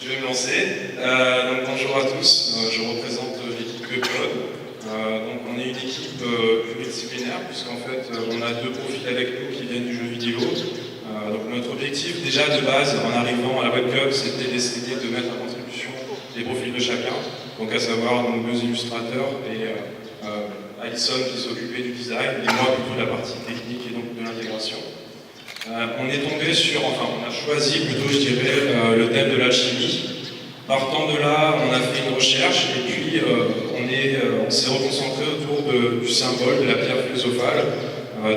Je vais me lancer. Donc bonjour à tous, je représente l'équipe Code. Donc on est une équipe pluridisciplinaire puisqu'en fait on a deux profils avec nous qui viennent du jeu vidéo. Donc notre objectif déjà de base en arrivant à la WebCup, c'était d'essayer de mettre à contribution les profils de chacun. Donc à savoir donc, deux illustrateurs et Alison qui s'occupait du design et moi plutôt de la partie technique et donc de l'intégration. On est tombé sur, enfin on a choisi plutôt je dirais le thème de l'alchimie. Partant de là, on a fait une recherche et puis on s'est reconcentré autour du symbole de la pierre philosophale.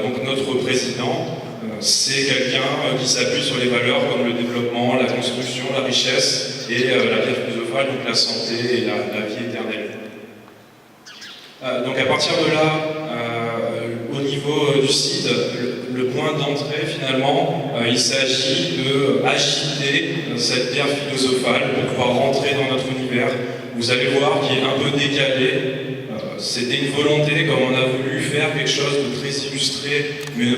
Donc notre président, c'est quelqu'un qui s'appuie sur les valeurs comme le développement, la construction, la richesse et la pierre philosophale, donc la santé et la vie éternelle. Donc à partir de là, au niveau du site, le point d'entrée finalement, il s'agit de agiter cette pierre philosophale pour pouvoir rentrer dans notre univers. Vous allez voir qu'il est un peu décalé. C'était une volonté, comme on a voulu faire quelque chose de très illustré, mais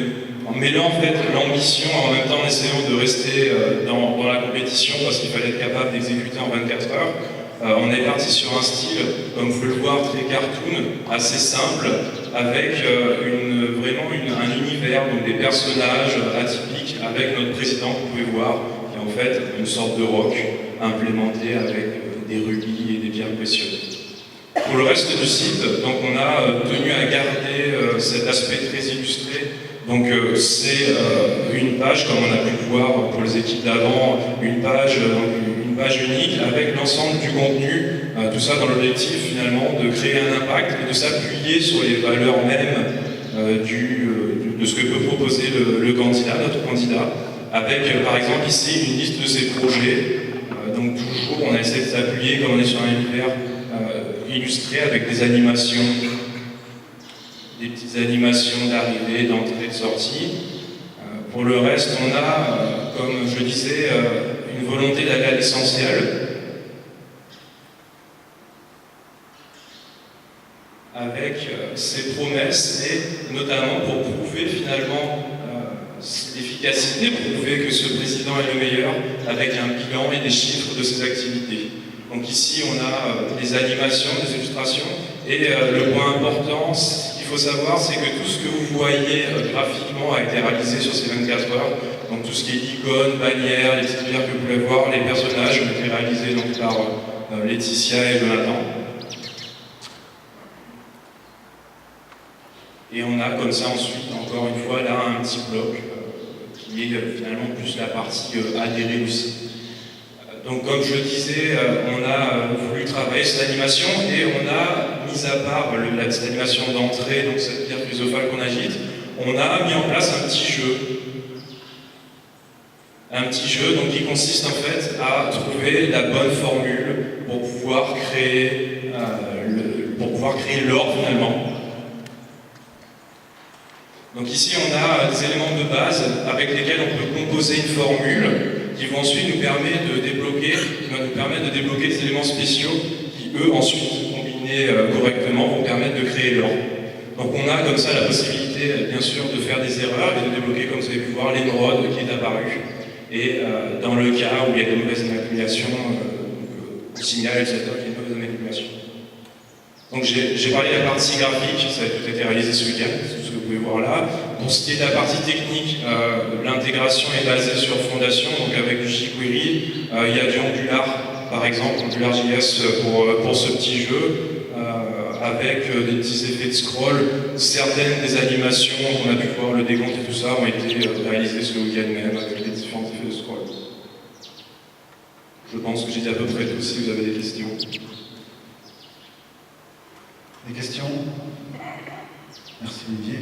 en mêlant en fait l'ambition, en même temps en essayant de rester dans la compétition parce qu'il fallait être capable d'exécuter en 24 heures. On est parti sur un style, comme vous pouvez le voir, très cartoon, assez simple, avec vraiment un univers, donc des personnages atypiques, avec notre président que vous pouvez voir, qui est en fait une sorte de roc implémenté avec des rubis et des pierres précieuses. Pour le reste du site, donc on a tenu à garder cet aspect très illustré. Donc c'est une page, comme on a pu le voir pour les équipes d'avant, une page unique avec l'ensemble du contenu, tout ça dans l'objectif finalement de créer un impact et de s'appuyer sur les valeurs mêmes de ce que peut proposer le candidat, notre candidat, avec par exemple ici une liste de ses projets. Donc toujours on a essayé de s'appuyer comme on est sur un univers illustré avec des animations, des petites animations d'arrivée, d'entrée, de sortie. Pour le reste, on a, comme je disais, une volonté d'aller à l'essentiel, avec ses promesses et notamment pour prouver finalement l'efficacité, prouver que ce président est le meilleur, avec un bilan et des chiffres de ses activités. Donc ici, on a des animations, des illustrations, et le point important, ce qu'il faut savoir, c'est que tout ce que vous voyez graphiquement a été réalisé sur ces 24 heures. Donc tout ce qui est icônes, bannières, les petites pierres que vous pouvez voir, les personnages ont été réalisés donc, par Laetitia et Jonathan. Et on a comme ça ensuite, encore une fois, là un petit bloc qui est finalement plus la partie adhérée du site. Donc comme je le disais, on a voulu travailler cette animation et on a, mis à part cette animation d'entrée, donc cette pierre philosophale qu'on agite, on a mis en place un petit jeu. Un petit jeu donc, qui consiste en fait à trouver la bonne formule pour pouvoir créer l'or finalement. Donc ici on a des éléments de base avec lesquels on peut composer une formule qui vont ensuite nous permettre de débloquer des éléments spéciaux qui eux ensuite combinés correctement vont permettre de créer l'or. Donc on a comme ça la possibilité bien sûr de faire des erreurs et de débloquer comme vous avez pu voir l'émeraude qui est apparue. Et dans le cas où il y a de mauvaises manipulations, on signale etc. qu'il y a une mauvaise manipulation. Donc j'ai parlé de la partie graphique, ça a tout été réalisé ce week-end, c'est tout ce que vous pouvez voir là. Pour ce qui est de la partie technique, l'intégration est basée sur Fondation, donc avec du jQuery. Il y a du Angular, par exemple, AngularJS pour ce petit jeu, avec des petits effets de scroll. Certaines des animations qu'on a pu voir, le décompte et tout ça, ont été réalisées ce week-end même, avec les différents effets de scroll. Je pense que j'ai dit à peu près tout, si vous avez des questions. Des questions? Merci Olivier.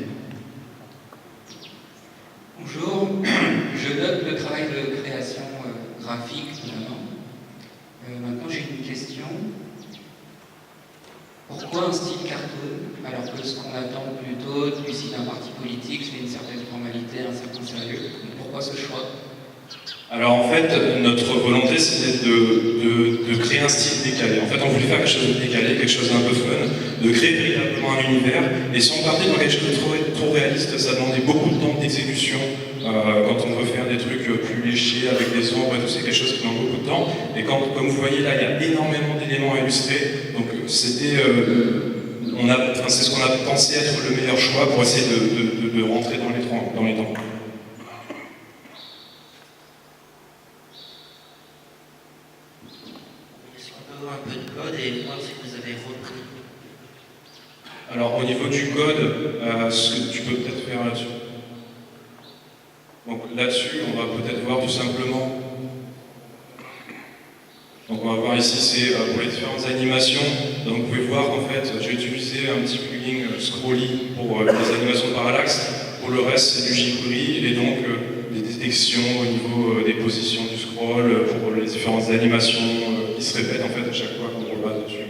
Bonjour, je note le travail de création graphique notamment. Maintenant j'ai une question. Pourquoi un style cartoon alors que ce qu'on attend plutôt du d'un parti politique, c'est une certaine formalité, un certain sérieux? Pourquoi ce choix? Alors en fait, notre volonté c'était de créer un style décalé. En fait, on voulait faire quelque chose de décalé, quelque chose d'un peu fun, de créer véritablement un univers. Et si on partait dans quelque chose de trop réaliste, ça demandait beaucoup de temps d'exécution quand on veut faire des trucs plus léchés avec des ombres et tout, c'est quelque chose qui demande beaucoup de temps. Et comme vous voyez là, il y a énormément d'éléments à illustrer, donc c'est ce qu'on a pensé être le meilleur choix pour essayer de rentrer dans les temps. Est-ce qu'on peut avoir un peu de code et voir si vous avez repris? Alors au niveau du code, ce que tu peux peut-être faire là-dessus. Donc là-dessus, on va peut-être voir tout simplement. Donc on va voir ici, c'est pour les différentes animations. Donc vous pouvez voir qu'en fait, j'ai utilisé un petit plugin Scrolly pour les animations de parallaxe. Pour le reste, c'est du jQuery et donc des détections au niveau des positions du scroll pour les différentes animations qui se répètent en fait à chaque fois qu'on repasse dessus.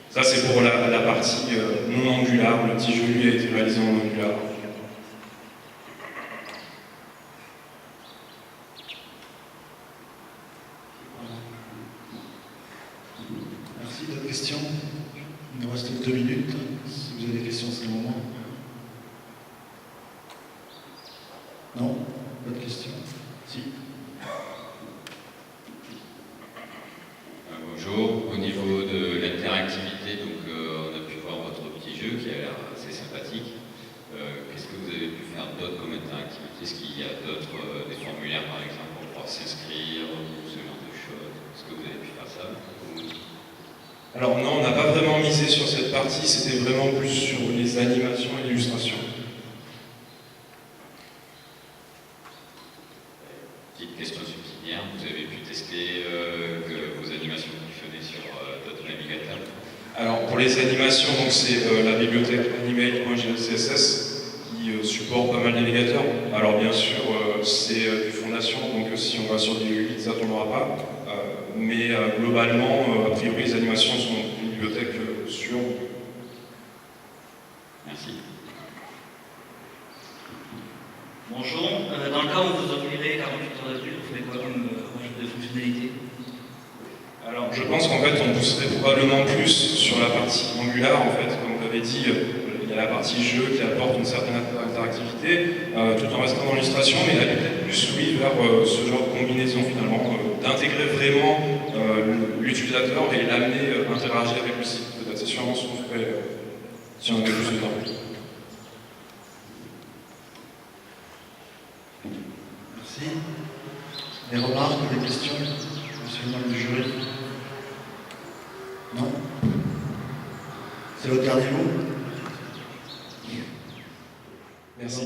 Ça, c'est pour la partie non Angular. Le petit jeu, lui, a été réalisé en Angular. Merci. D'autres questions? Il nous reste 2 minutes. Si vous avez des questions, c'est le moment. Non? Pas de questions? Si. Bonjour, au niveau de l'interactivité, donc on a pu voir votre petit jeu qui a l'air assez sympathique. Qu'est-ce que vous avez pu faire d'autre comme interactivité? Est-ce qu'il y a d'autres, des formulaires par exemple pour pouvoir s'inscrire ou ce genre de choses? Est-ce que vous avez pu faire ça? Alors non, on n'a pas vraiment misé sur cette partie, c'était vraiment plus sur les animations et l'illustration. Petite question subsidiaire, vous avez pu tester que vos animations fonctionnaient sur d'autres navigateurs? Alors pour les animations, donc c'est la bibliothèque Animate.jl.css qui supporte pas mal de navigateurs. Alors bien sûr, c'est du fondation, donc si on va sur du 8, ça ne tournera pas. Mais globalement, a priori, les animations sont une bibliothèque sûre. Merci. Bonjour, dans le cas où vous offrirez 48 heures de plus, vous ferez quoi comme recherche de fonctionnalité? Alors je pense qu'en fait, on pousserait probablement plus sur la partie Angular, en fait, comme vous l'avez dit. Il y a la partie jeu qui apporte une certaine interactivité, tout en restant dans l'illustration, mais aller peut-être plus, oui, vers ce genre de combinaison finalement, d'intégrer vraiment l'utilisateur et l'amener à interagir avec le site. Peut-être c'est sûrement ce qu'on ferait si on avait plus de temps. Merci. Des remarques, des questions? Monsieur le membre du jury? Non? C'est votre dernier mot? Merci.